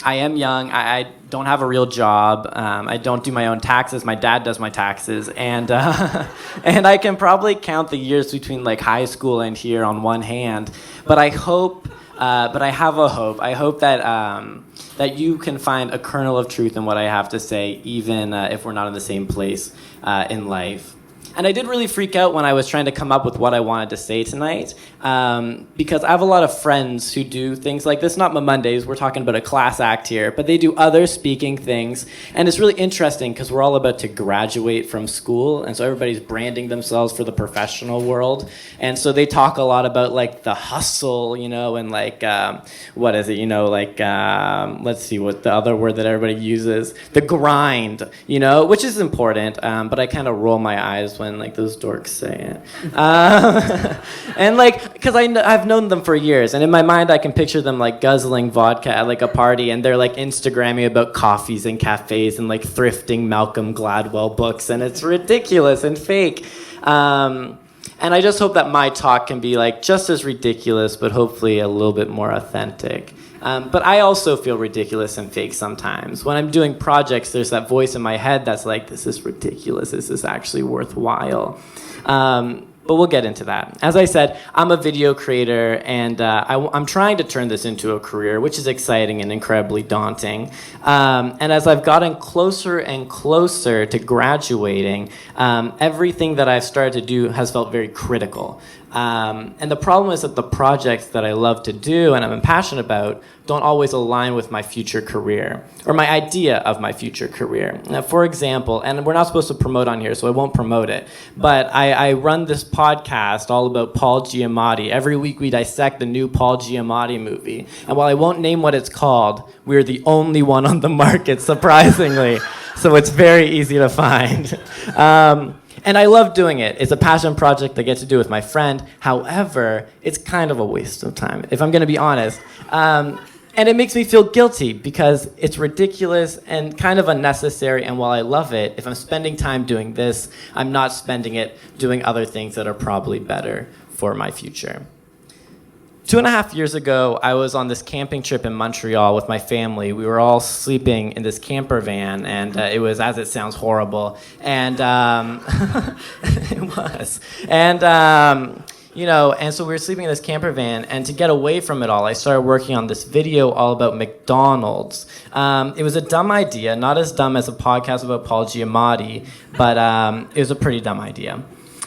I am young. I don't have a real job. I don't do my own taxes. My dad does my taxes, and and I can probably count the years between like high school and here on one hand. But I hope. But I have a hope. I hope that you can find a kernel of truth in what I have to say, even if we're not in the same place in life. And I did really freak out when I was trying to come up with what I wanted to say tonight, because I have a lot of friends who do things like this. Not MoMondays, we're talking about a class act here, but they do other speaking things. And it's really interesting because we're all about to graduate from school, and so everybody's branding themselves for the professional world. And so they talk a lot about like the hustle, you know, and like, what is it, you know, like, let's see what the other word that everybody uses, the grind, you know, which is important, but I kind of roll my eyes when like those dorks say it, and like because I've known them for years, and in my mind I can picture them like guzzling vodka at like a party, and they're like Instagramming about coffees and cafes and like thrifting Malcolm Gladwell books, and it's ridiculous and fake. And I just hope that my talk can be like just as ridiculous, but hopefully a little bit more authentic. But I also feel ridiculous and fake sometimes. When I'm doing projects, there's that voice in my head that's like, this is ridiculous, is this actually worthwhile? But we'll get into that. As I said, I'm a video creator, and I'm trying to turn this into a career, which is exciting and incredibly daunting. And as I've gotten closer and closer to graduating, everything that I've started to do has felt very critical. And the problem is that the projects that I love to do and I'm passionate about don't always align with my future career or my idea of my future career. Now, for example, and we're not supposed to promote on here, so I won't promote it, but I run this podcast all about Paul Giamatti. Every week we dissect the new Paul Giamatti movie. And while I won't name what it's called, we're the only one on the market, surprisingly. So it's very easy to find. And I love doing it. It's a passion project I get to do with my friend. However, it's kind of a waste of time, if I'm going to be honest. And it makes me feel guilty because it's ridiculous and kind of unnecessary. And while I love it, if I'm spending time doing this, I'm not spending it doing other things that are probably better for my future. 2.5 years ago, I was on this camping trip in Montreal with my family. We were all sleeping in this camper van, and it was, as it sounds, horrible. And it was. And you know, and so we were sleeping in this camper van, and to get away from it all, I started working on this video all about McDonald's. It was a dumb idea, not as dumb as a podcast about Paul Giamatti, but it was a pretty dumb idea.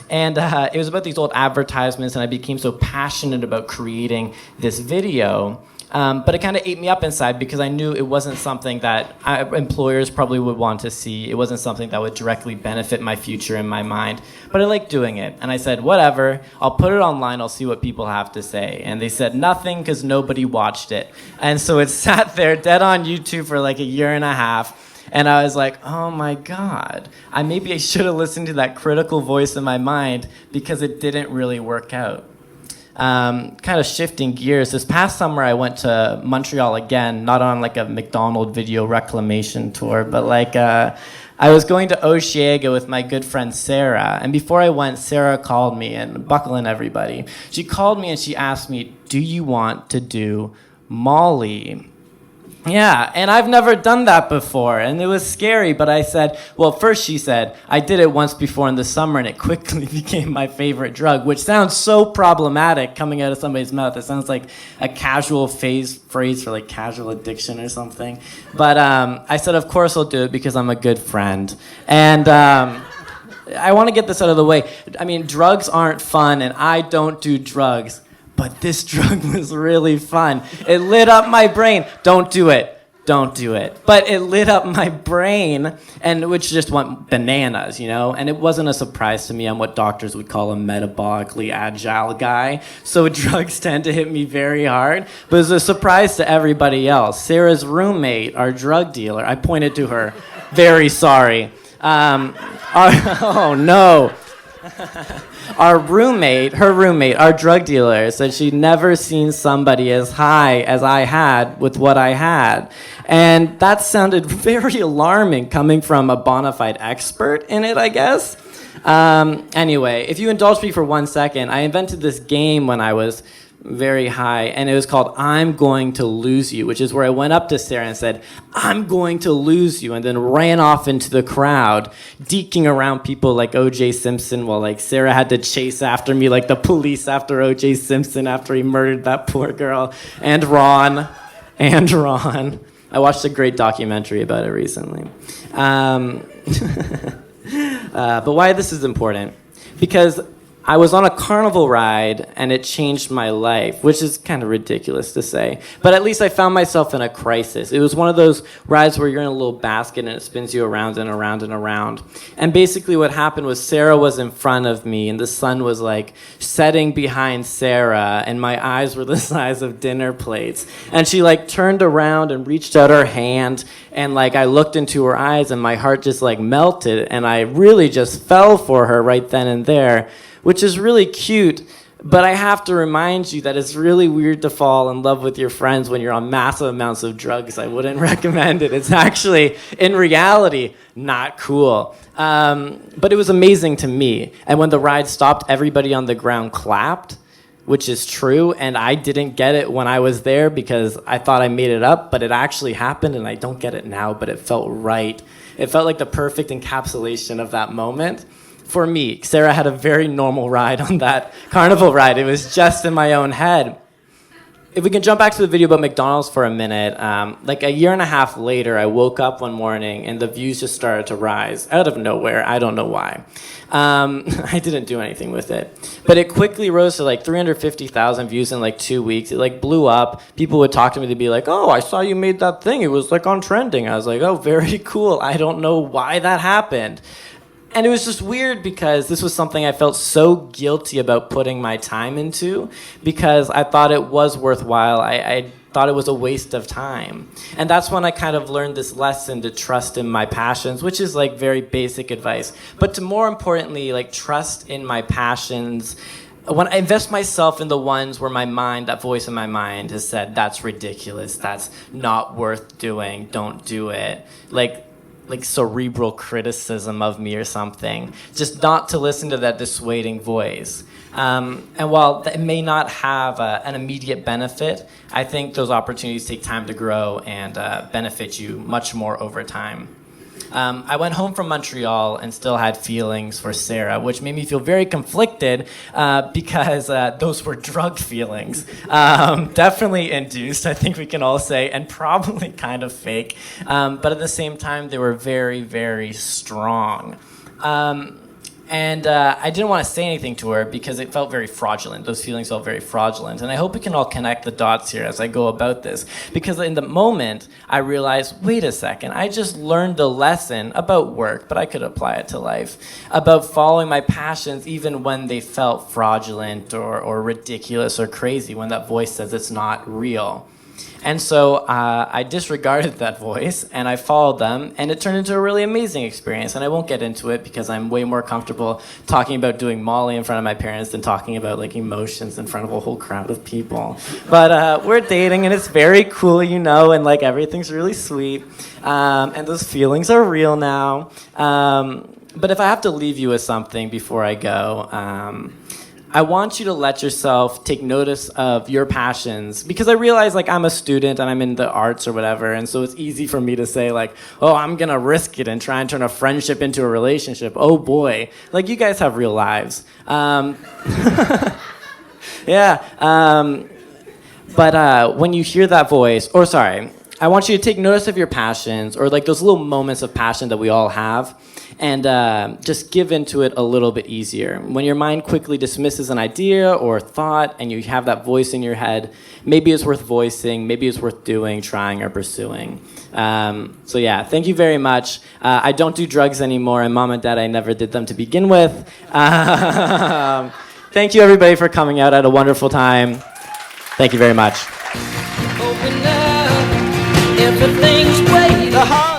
And it was about these old advertisements, and I became so passionate about creating this video. But it kind of ate me up inside because I knew it wasn't something that employers probably would want to see. It wasn't something that would directly benefit my future in my mind. But I liked doing it. And I said, whatever, I'll put it online, I'll see what people have to say. And they said nothing because nobody watched it. And so it sat there dead on YouTube for like 1.5 years. And I was like, oh my God, maybe I should have listened to that critical voice in my mind because it didn't really work out. Kind of shifting gears, this past summer I went to Montreal again, not on like a McDonald's video reclamation tour, but like I was going to Osheaga with my good friend Sarah. And before I went, Sarah called me, and buckle in everybody. She called me and she asked me, do you want to do Molly? Yeah, and I've never done that before, and it was scary, but I said, well, first she said, I did it once before in the summer, and it quickly became my favorite drug, which sounds so problematic coming out of somebody's mouth. It sounds like a casual phrase for like casual addiction or something. But I said, of course I'll do it because I'm a good friend. And I want to get this out of the way. I mean, drugs aren't fun, and I don't do drugs. But this drug was really fun. It lit up my brain. Don't do it. Don't do it. But it lit up my brain, and which just went bananas, you know? And it wasn't a surprise to me. I'm what doctors would call a metabolically agile guy. So drugs tend to hit me very hard. But it was a surprise to everybody else. Sarah's roommate, our drug dealer, I pointed to her. Very sorry. Oh, no. Her roommate, our drug dealer, said she'd never seen somebody as high as I had with what I had. And that sounded very alarming coming from a bona fide expert in it, I guess. Anyway, if you indulge me for 1 second, I invented this game when I was very high, and it was called I'm Going to Lose You, which is where I went up to Sarah and said, I'm going to lose you, and then ran off into the crowd, deking around people like O.J. Simpson, while like Sarah had to chase after me like the police after O.J. Simpson after he murdered that poor girl, and Ron. I watched a great documentary about it recently. But why this is important? Because I was on a carnival ride, and it changed my life, which is kind of ridiculous to say. But at least I found myself in a crisis. It was one of those rides where you're in a little basket, and it spins you around and around and around. And basically what happened was Sarah was in front of me, and the sun was, like, setting behind Sarah, and my eyes were the size of dinner plates. And she, like, turned around and reached out her hand, and, like, I looked into her eyes, and my heart just, like, melted, and I really just fell for her right then and there, which is really cute, but I have to remind you that it's really weird to fall in love with your friends when you're on massive amounts of drugs. I wouldn't recommend it. It's actually, in reality, not cool. But it was amazing to me. And when the ride stopped, everybody on the ground clapped, which is true, and I didn't get it when I was there because I thought I made it up, but it actually happened, and I don't get it now, but it felt right. It felt like the perfect encapsulation of that moment. For me, Sarah had a very normal ride on that carnival ride. It was just in my own head. If we can jump back to the video about McDonald's for a minute, like a year and a half later, I woke up one morning and the views just started to rise out of nowhere. I don't know why. I didn't do anything with it. But it quickly rose to like 350,000 views in like 2 weeks. It like blew up. People would talk to me, they'd be like, oh, I saw you made that thing. It was like on trending. I was like, oh, very cool. I don't know why that happened. And it was just weird because this was something I felt so guilty about putting my time into because I thought it was worthwhile. I thought it was a waste of time. And that's when I kind of learned this lesson to trust in my passions, which is like very basic advice. But to more importantly, like trust in my passions. When I invest myself in the ones where my mind, that voice in my mind has said, that's ridiculous, that's not worth doing, don't do it. Like cerebral criticism of me or something, just not to listen to that dissuading voice. And while it may not have an immediate benefit, I think those opportunities take time to grow and benefit you much more over time. I went home from Montreal and still had feelings for Sarah, which made me feel very conflicted because those were drug feelings. Definitely induced, I think we can all say, and probably kind of fake. But at the same time, they were very, very strong. And I didn't want to say anything to her because it felt very fraudulent. Those feelings felt very fraudulent. And I hope we can all connect the dots here as I go about this. Because in the moment, I realized, wait a second, I just learned a lesson about work, but I could apply it to life, about following my passions even when they felt fraudulent or ridiculous or crazy, when that voice says it's not real. And so I disregarded that voice and I followed them, and it turned into a really amazing experience. And I won't get into it because I'm way more comfortable talking about doing Molly in front of my parents than talking about like emotions in front of a whole crowd of people. But we're dating and it's very cool, you know, and like everything's really sweet. And those feelings are real now. But if I have to leave you with something before I go, I want you to let yourself take notice of your passions, because I realize like I'm a student and I'm in the arts or whatever, and so it's easy for me to say like, oh, I'm gonna risk it and try and turn a friendship into a relationship. Oh boy, like you guys have real lives. But when you hear that voice, I want you to take notice of your passions, or like those little moments of passion that we all have, and just give into it a little bit easier. When your mind quickly dismisses an idea or thought and you have that voice in your head, maybe it's worth voicing, maybe it's worth doing, trying, or pursuing. So yeah, thank you very much. I don't do drugs anymore, and Mom and Dad, I never did them to begin with. Thank you everybody for coming out. I had a wonderful time. Thank you very much. Open up, everything's way the heart.